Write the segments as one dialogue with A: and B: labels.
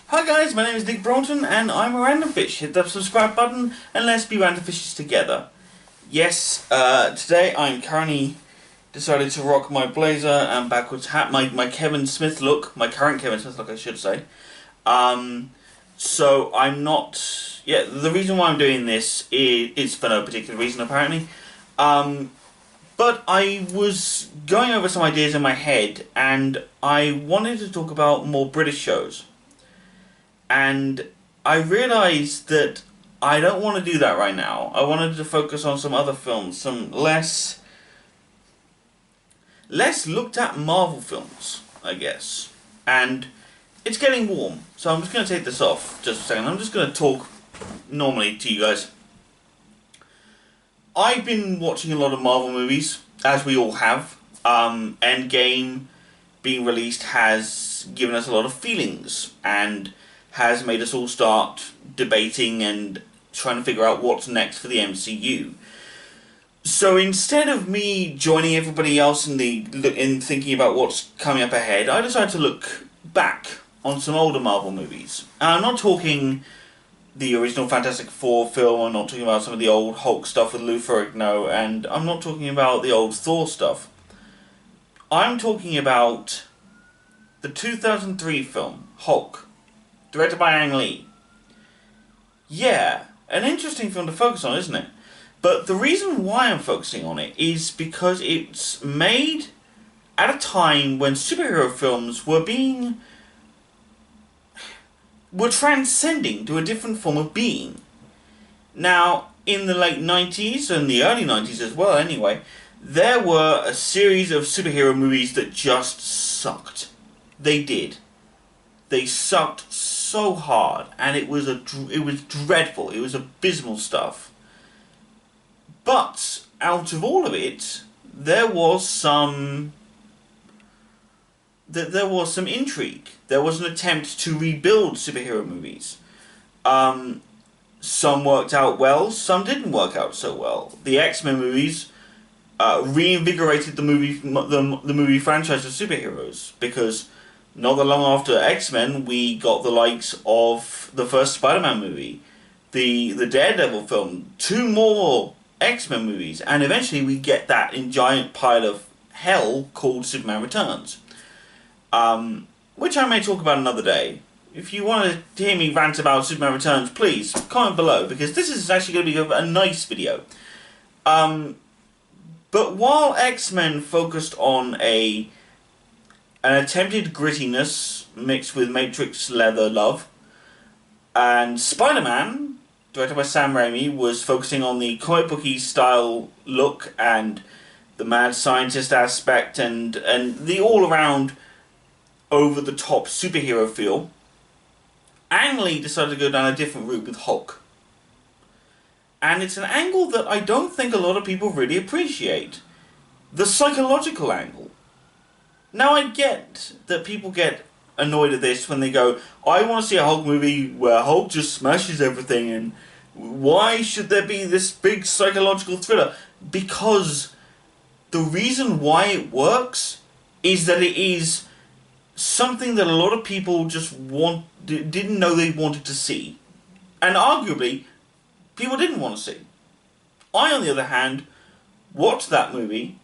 A: Hi guys, my name is Nick Broughton and I'm a Randomfish. Hit that subscribe button and let's be Randomfishes together. Yes, today I'm currently decided to rock my blazer and backwards hat, my Kevin Smith look, my current Kevin Smith look I should say. So I'm not, the reason why I'm doing this is for no particular reason apparently. But I was going over some ideas in my head and I wanted to talk about more British shows. And I realised that I don't want to do that right now. I wanted to focus on some other films, some less looked at Marvel films, I guess. And it's getting warm, so I'm just going to take this off just a second. I'm just going to talk normally to you guys. I've been watching a lot of Marvel movies, as we all have. Endgame being released has given us a lot of feelings, and has made us all start debating and trying to figure out what's next for the MCU. So instead of me joining everybody else in thinking about what's coming up ahead, I decided to look back on some older Marvel movies. And I'm not talking the original Fantastic Four film, I'm not talking about some of the old Hulk stuff with Lou Ferrigno, and I'm not talking about the old Thor stuff. I'm talking about the 2003 film, Hulk, directed by Ang Lee. Yeah, an interesting film to focus on, isn't it? But the reason why I'm focusing on it is because it's made at a time when superhero films were transcending to a different form of being. Now, in the late 90s, and the early 90s as well anyway, there were a series of superhero movies that just sucked. They did. They sucked so hard, and it was dreadful. It was abysmal stuff. But out of all of it, there was some intrigue. There was an attempt to rebuild superhero movies. Some worked out well, some didn't work out so well. The X-Men movies reinvigorated the movie franchise of superheroes, because not that long after X-Men, we got the likes of the first Spider-Man movie, the Daredevil film, 2 more X-Men movies, and eventually we get that in giant pile of hell called Superman Returns. Which I may talk about another day. If you want to hear me rant about Superman Returns, please comment below, because this is actually going to be a nice video. But while X-Men focused on an attempted grittiness mixed with Matrix leather love, and Spider-Man, directed by Sam Raimi, was focusing on the comic booky style look and the mad scientist aspect and the all-around over-the-top superhero feel, Ang Lee decided to go down a different route with Hulk. And it's an angle that I don't think a lot of people really appreciate. The psychological angle. Now I get that people get annoyed at this when they go, I want to see a Hulk movie where Hulk just smashes everything, and why should there be this big psychological thriller? Because the reason why it works is that it is something that a lot of people just didn't know they wanted to see. And arguably, people didn't want to see. I, on the other hand, watched that movie,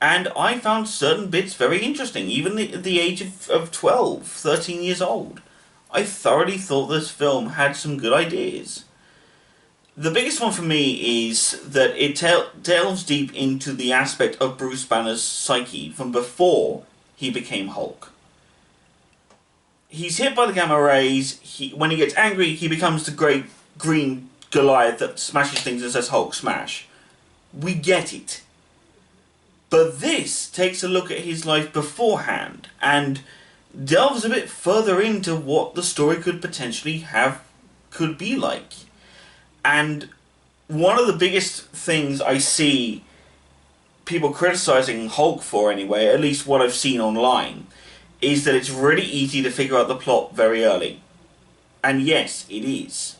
A: and I found certain bits very interesting, even at the age of 12, 13 years old. I thoroughly thought this film had some good ideas. The biggest one for me is that it delves deep into the aspect of Bruce Banner's psyche from before he became Hulk. He's hit by the gamma rays, when he gets angry he becomes the great green Goliath that smashes things and says Hulk smash. We get it. But this takes a look at his life beforehand and delves a bit further into what the story could potentially could be like. And one of the biggest things I see people criticizing Hulk for anyway, at least what I've seen online, is that it's really easy to figure out the plot very early. And yes, it is.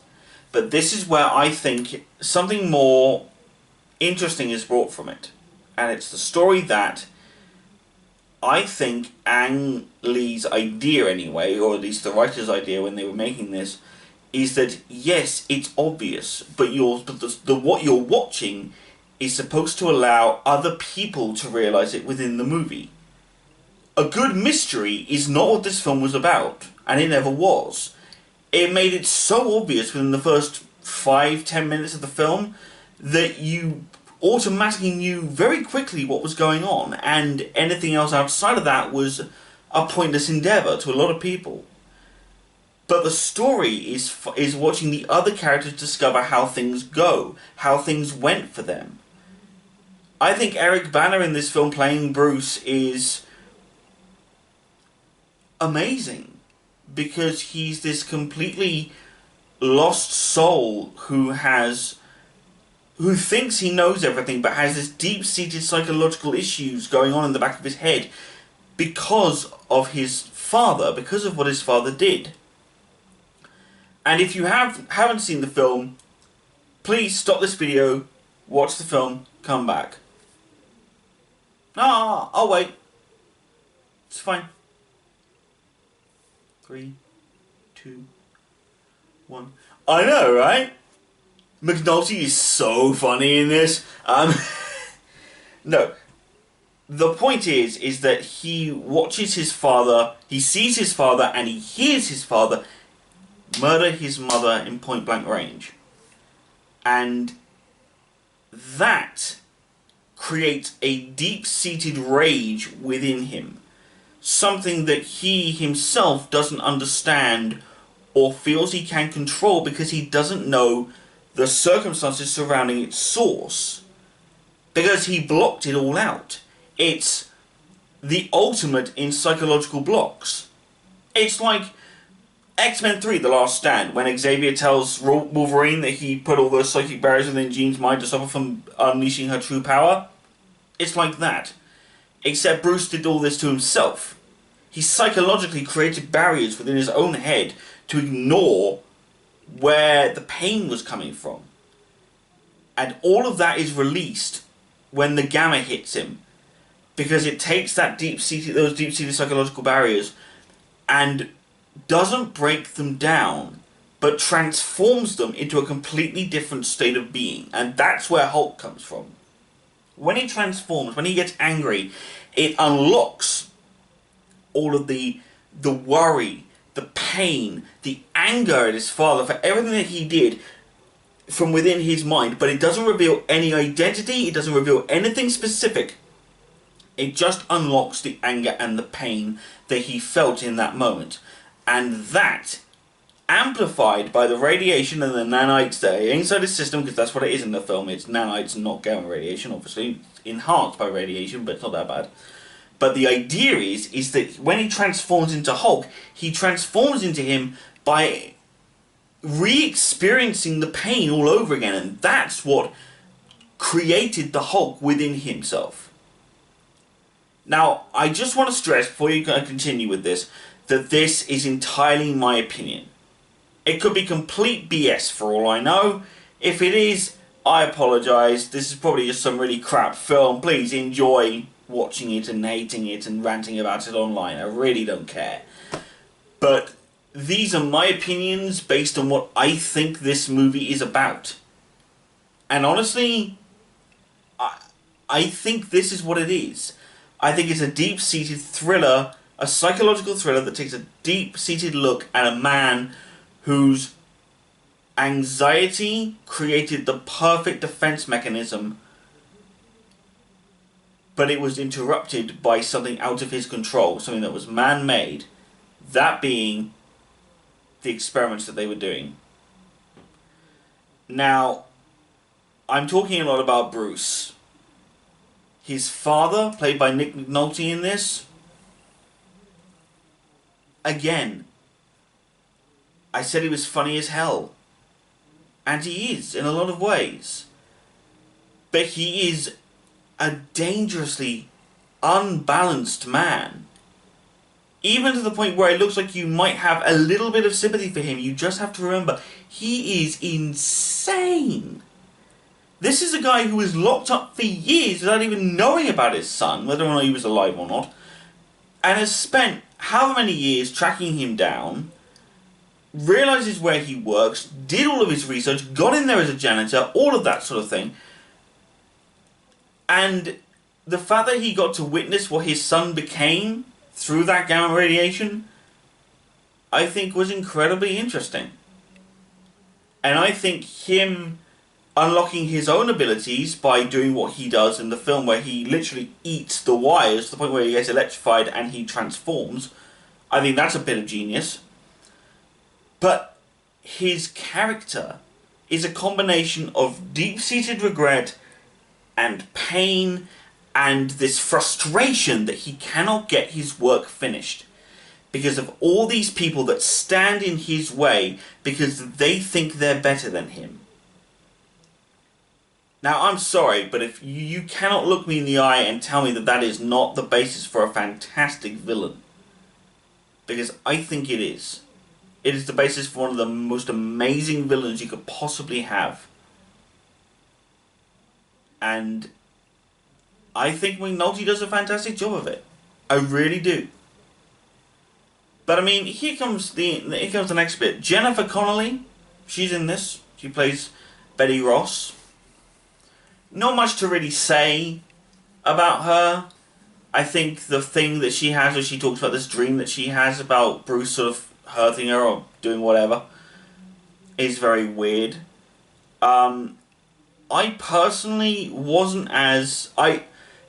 A: But this is where I think something more interesting is brought from it. And it's the story that I think Ang Lee's idea anyway, or at least the writer's idea when they were making this, is that yes, it's obvious, but what you're watching is supposed to allow other people to realise it within the movie. A good mystery is not what this film was about, and it never was. It made it so obvious within the first 5-10 minutes of the film that you automatically knew very quickly what was going on, and anything else outside of that was a pointless endeavour to a lot of people. But the story is watching the other characters discover how things go, how things went for them. I think Eric Bana in this film playing Bruce is amazing, because he's this completely lost soul who thinks he knows everything, but has this deep-seated psychological issues going on in the back of his head because of his father, because of what his father did. And if you haven't seen the film, please stop this video, watch the film, come back. No, I'll wait. It's fine. 3, 2, 1. I know, right? McNulty is so funny in this. No. The point is that he watches his father, he sees his father, and he hears his father murder his mother in point-blank range. And that creates a deep-seated rage within him. Something that he himself doesn't understand or feels he can control because he doesn't know the circumstances surrounding its source. Because he blocked it all out. It's the ultimate in psychological blocks. It's like X-Men 3, The Last Stand, when Xavier tells Wolverine that he put all those psychic barriers within Jean's mind to stop her from unleashing her true power. It's like that. Except Bruce did all this to himself. He psychologically created barriers within his own head to ignore where the pain was coming from. And all of that is released when the gamma hits him. Because it takes those deep-seated psychological barriers and doesn't break them down, but transforms them into a completely different state of being. And that's where Hulk comes from. When he transforms, when he gets angry, it unlocks all of the worry, the pain, the anger at his father for everything that he did from within his mind, but it doesn't reveal any identity, it doesn't reveal anything specific. It just unlocks the anger and the pain that he felt in that moment. And that, amplified by the radiation and the nanites that are inside his system, because that's what it is in the film, it's nanites and not gamma radiation, obviously, enhanced by radiation, but it's not that bad. But the idea is that when he transforms into Hulk, he transforms into him by re-experiencing the pain all over again, and that's what created the Hulk within himself. Now, I just want to stress, before you continue with this, that this is entirely my opinion. It could be complete BS for all I know. If it is, I apologise. This is probably just some really crap film. Please enjoy watching it and hating it and ranting about it online. I really don't care. But these are my opinions based on what I think this movie is about. And honestly, I think this is what it is. I think it's a deep-seated thriller, a psychological thriller that takes a deep-seated look at a man whose anxiety created the perfect defense mechanism, but it was interrupted by something out of his control, something that was man-made, that being the experiments that they were doing. Now, I'm talking a lot about Bruce. His father, played by Nick McNulty in this, again, I said he was funny as hell. And he is, in a lot of ways. But he is a dangerously unbalanced man. Even to the point where it looks like you might have a little bit of sympathy for him. You just have to remember, he is insane. This is a guy who was locked up for years without even knowing about his son, whether or not he was alive or not, and has spent however many years tracking him down, realizes where he works, did all of his research, got in there as a janitor, all of that sort of thing. And the fact that he got to witness what his son became through that gamma radiation, I think was incredibly interesting. And I think him unlocking his own abilities by doing what he does in the film, where he literally eats the wires to the point where he gets electrified and he transforms, I think that's a bit of genius. But his character is a combination of deep-seated regret and pain and this frustration that he cannot get his work finished because of all these people that stand in his way because they think they're better than him. Now, I'm sorry, but if you cannot look me in the eye and tell me that that is not the basis for a fantastic villain, because I think it is. It is the basis for one of the most amazing villains you could possibly have. And I think McNulty does a fantastic job of it. I really do. But I mean, here comes the next bit. Jennifer Connelly, she's in this. She plays Betty Ross. Not much to really say about her. I think the thing that she has, as she talks about this dream that she has about Bruce sort of hurting her or doing whatever, is very weird. I personally wasn't as...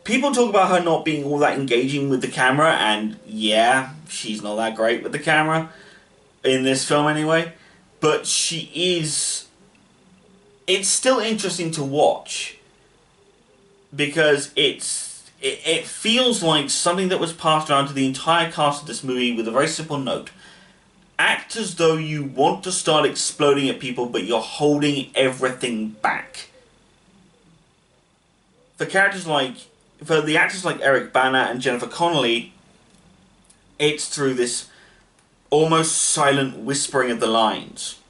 A: People talk about her not being all that engaging with the camera, and yeah, she's not that great with the camera, in this film anyway, but she is... It's still interesting to watch, because it feels like something that was passed around to the entire cast of this movie with a very simple note. Act as though you want to start exploding at people, but you're holding everything back. For the actors like Eric Bana and Jennifer Connelly, it's through this almost silent whispering of the lines,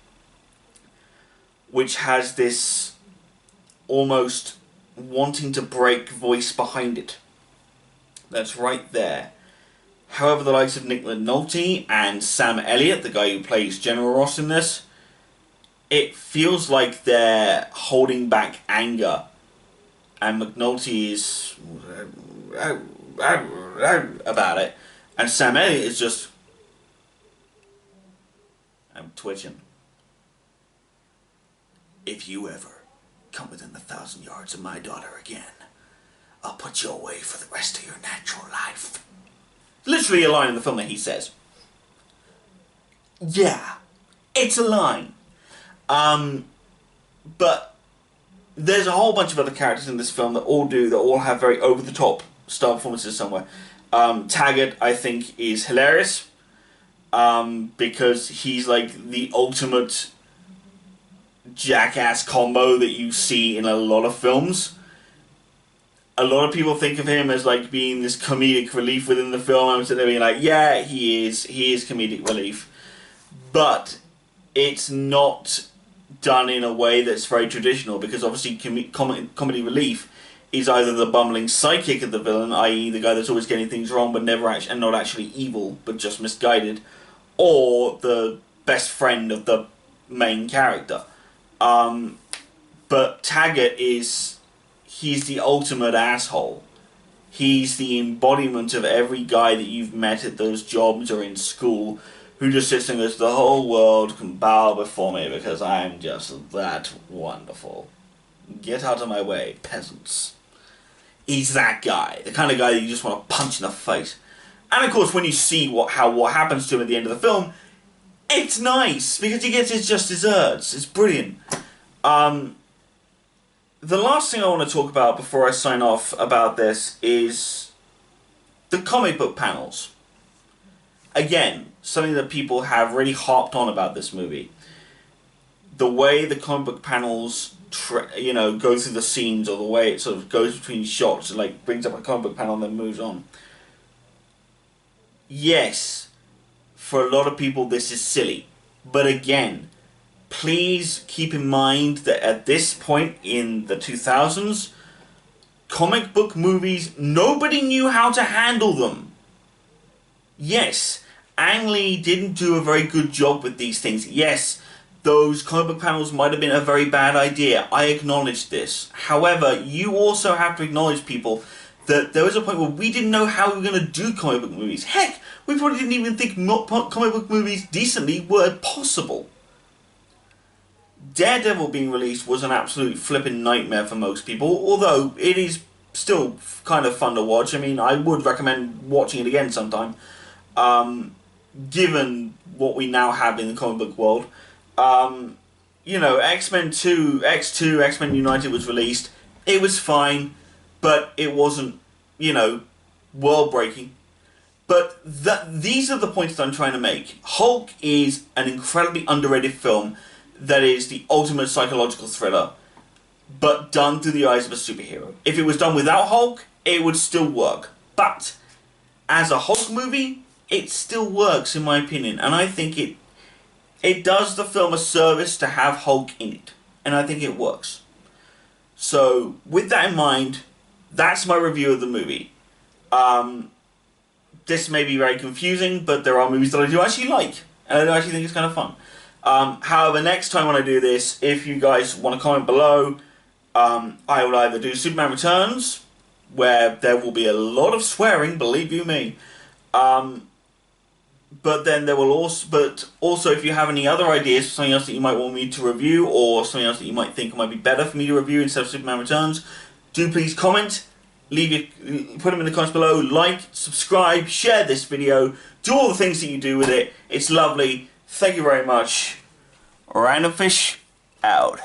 A: which has this almost wanting to break voice behind it. That's right there. However, the likes of Nick Nolte and Sam Elliott, the guy who plays General Ross in this, it feels like they're holding back anger. And McNulty is about it. And Sam Elliott is just... I'm twitching. If you ever come within 1,000 yards of my daughter again, I'll put you away for the rest of your natural life. Literally a line in the film that he says. Yeah, it's a line. But there's a whole bunch of other characters in this film that all have very over-the-top star performances somewhere. Taggart, I think, is hilarious. Because he's like the ultimate jackass combo that you see in a lot of films. A lot of people think of him as like being this comedic relief within the film. I'm sitting there being like, yeah, he is comedic relief. But it's not done in a way that's very traditional, because obviously comedy relief is either the bumbling sidekick of the villain, i.e. the guy that's always getting things wrong but not actually evil but just misguided, or the best friend of the main character. But Taggart he's the ultimate asshole. He's the embodiment of every guy that you've met at those jobs or in school who just sits and goes, the whole world can bow before me because I'm just that wonderful. Get out of my way, peasants. He's that guy. The kind of guy that you just want to punch in the face. And of course, when you see what happens to him at the end of the film, it's nice, because he gets his just desserts. It's brilliant. The last thing I want to talk about before I sign off about this is the comic book panels. Again, something that people have really harped on about this movie. The way the comic book panels go through the scenes, or the way it sort of goes between shots, and like brings up a comic book panel and then moves on. Yes, for a lot of people this is silly. But again, please keep in mind that at this point in the 2000s, comic book movies, nobody knew how to handle them. Yes, Ang Lee didn't do a very good job with these things. Yes, those comic book panels might have been a very bad idea. I acknowledge this. However, you also have to acknowledge, people, that there was a point where we didn't know how we were going to do comic book movies. Heck, we probably didn't even think comic book movies decently were possible. Daredevil being released was an absolute flipping nightmare for most people, although it is still kind of fun to watch. I mean, I would recommend watching it again sometime, given what we now have in the comic book world. You know, X-Men 2, X2, X-Men United was released. It was fine, but it wasn't, you know, world-breaking. But these are the points that I'm trying to make. Hulk is an incredibly underrated film that is the ultimate psychological thriller, but done through the eyes of a superhero. If it was done without Hulk, it would still work. But as a Hulk movie, it still works in my opinion, and I think it does the film a service to have Hulk in it, and I think it works. So with that in mind, that's my review of the movie. This may be very confusing, but there are movies that I do actually like, and I do actually think it's kind of fun. However, next time when I do this, if you guys want to comment below, I will either do Superman Returns, where there will be a lot of swearing, believe you me. But then there will also, if you have any other ideas for something else that you might want me to review, or something else that you might think might be better for me to review instead of Superman Returns, do please comment. Put them in the comments below. Like, subscribe, share this video, do all the things that you do with it. It's lovely. Thank you very much. Randomfish out.